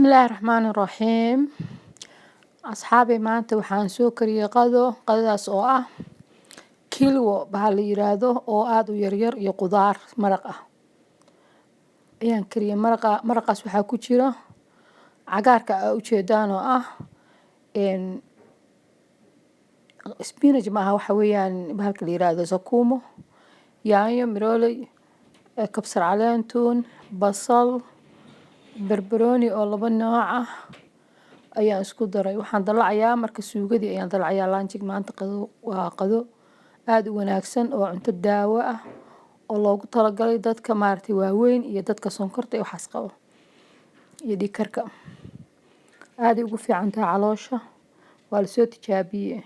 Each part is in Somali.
Bismillaahi Raxmaani Raxiim. Asxaabay maanta waxaan soo kariyay qadadaas oo ah kilwo bahal la yiraahdo oo aad u yaryar iyo qudaar maraq ah. Ayaan kariyay maraqaas waxaa ku jira cagaarka u jeedaan oo ah spinach maaha waxa weeyaan bahalka la yiraahdo sakuumo, yaanyo, mirooley, kabsar caleen, tuun, basal, barbarooni oo laba nooc ah ayaan isku daray. Waxaan dalacayaa marka suugadii ayaan dalacayaa laanjig maanta waa qado aad u wanaagsan oo cunto daawo ah oo loogu talagalay dadka maaragtay waaweyn iyo dadka sonkorta iyo waxaas qabo iyo dhiig karka. Aad ugu fiican tahay caloosha. Waa la soo tijaabiyay.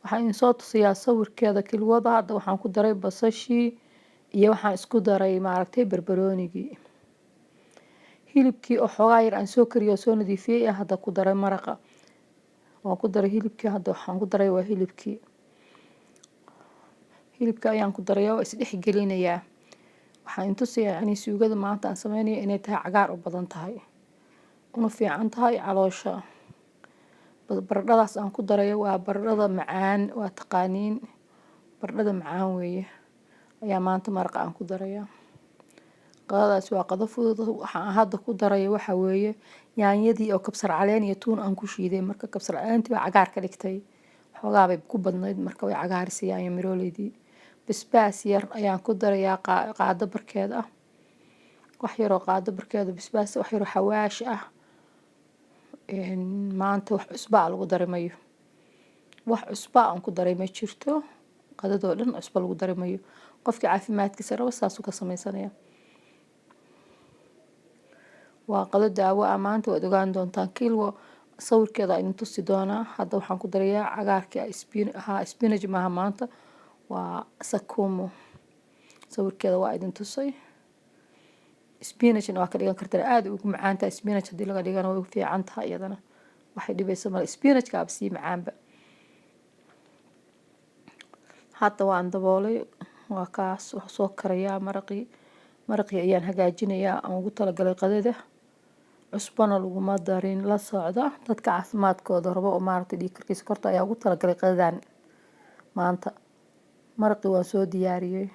Waxaan soo tusayaa sawirkeeda kilwada. Hadda waxaan ku daray basashii iyo waxaan isku daray maaragtay barbaroonigii. Hilibkii oo xoogaa yar aan soo kariyay oo soo nadiifiyay hadda ku daray maraqa. Waan ku daray hilibkii hadda waxaan ku daray waa hilibkii. Hilibka ayaan ku daray oo is dhex gelinayaa. Waxaan tusayaa yani suugada maanta aan sameynay inay tahay cagaar u badan tahay. Una fiican tahay caloosha. Baradhadaas aan ku daray waa baradhada macaan waa taqaaniin. Baradhada macaan weeye. Ayaa maanta maraqa aan ku darayaa. Qadadaas waa qado fudud. Waxaan hadda ku daray waxa weeye yaanyadii oo kabsar caleen iyo tuun aan ku shiiday. Marka kabsar caleentii waa cagaar ka dhigtay. Xoogaa bay ku badnayd marka way cagaarisay yaanyo mirooleydii. Basbaas yar ayaan ku darayaa qaado barkeed ah. Wax yar oo qaado barkeed basbaas wax yar oo xawaash ah. Maanta wax cusba lagu daray mayo. Wax cusba aan ku daray ma jirto. Qadadoo dhan cusba lagu daray mayo. Qofkii caafimaadkiisa raba saas uu ka samaysanaya. Waa qado daawo ah maanta waad ogaan doontaan kilwo sawirkeeda ayaan tusi doonaa. Hadda waxaan ku darayaa cagaarkii spinach maaha maanta waa sakuumo. Sawirkeeda waa idin tusay. Spinachna waa ka dhigan kartaa aad ugu macaan tahay spinach hadii laga dhigana way fiican tahay iyadana. Waxay dhibayso mal spinach ka absi macaanba. Hadda waan daboolay waa kaas wax soo karayaa maraqii ayaan hagaajinayaa aan ugu talagalay qadada. Cusbana laguma darin la socda dadka caafimaadkooda rabo oo maaragtay dhiig karkiisa korta ayaa ugu talagalay qadadan maanta. Maraqii waan soo diyaariyay.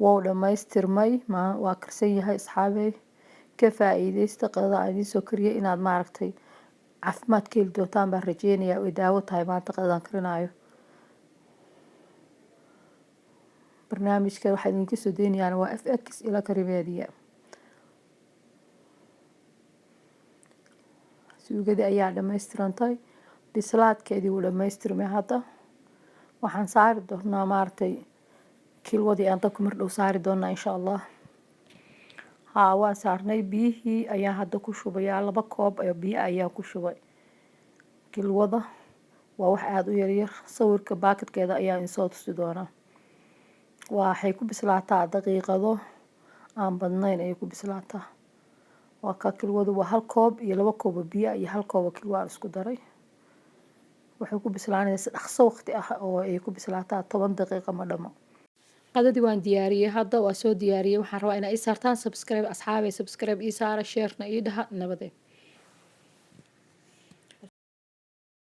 Waa dhamaystirmay waa karsan yahay asxaabay. Ka faa'iideysta qadada aan idin soo kariyay inaad maaragtay caafimaad ka heli doontaan baan rajeynayaa oo daawo tahay maanta qadadan karinayo. Barnaamijka waxa idinka soo deynayaan waa FX ila Karimedia. Suugadii ayaa dhamaystirantay. Bislaadkeedii wuu dhamaystirmay hadda. Waxaan saari doonaa maaragtay kilwadii aan dabka mar dhow saari doonaa insha Allah. Waan saarnay biyihii ayaan hadda ku shubayaa 2 koob oo biyo ayaan ku shubay. Kilwada waa wax aad u yaryar. Sawirka baakadkeeda ayaan soo tusi doonaa. Waxay ku bislaataa daqiiqado aan badnayn ay ku bislaataa. Waa ka kilwadu waa 1 koob iyo 2 koob biyo iyo 1 koob kilwa aan isku daray. Waxay ku bislaanaysaa dhaqso waqti ah oo ay ku bislaataa 10 daqiiqo ma dhamo. Qadadii waan diyaariyay hadda waa soo diyaariyay waxaan rabaa inay saartaan subscribe asxaabay subscribe ii saara share na ii dhaha nabadee.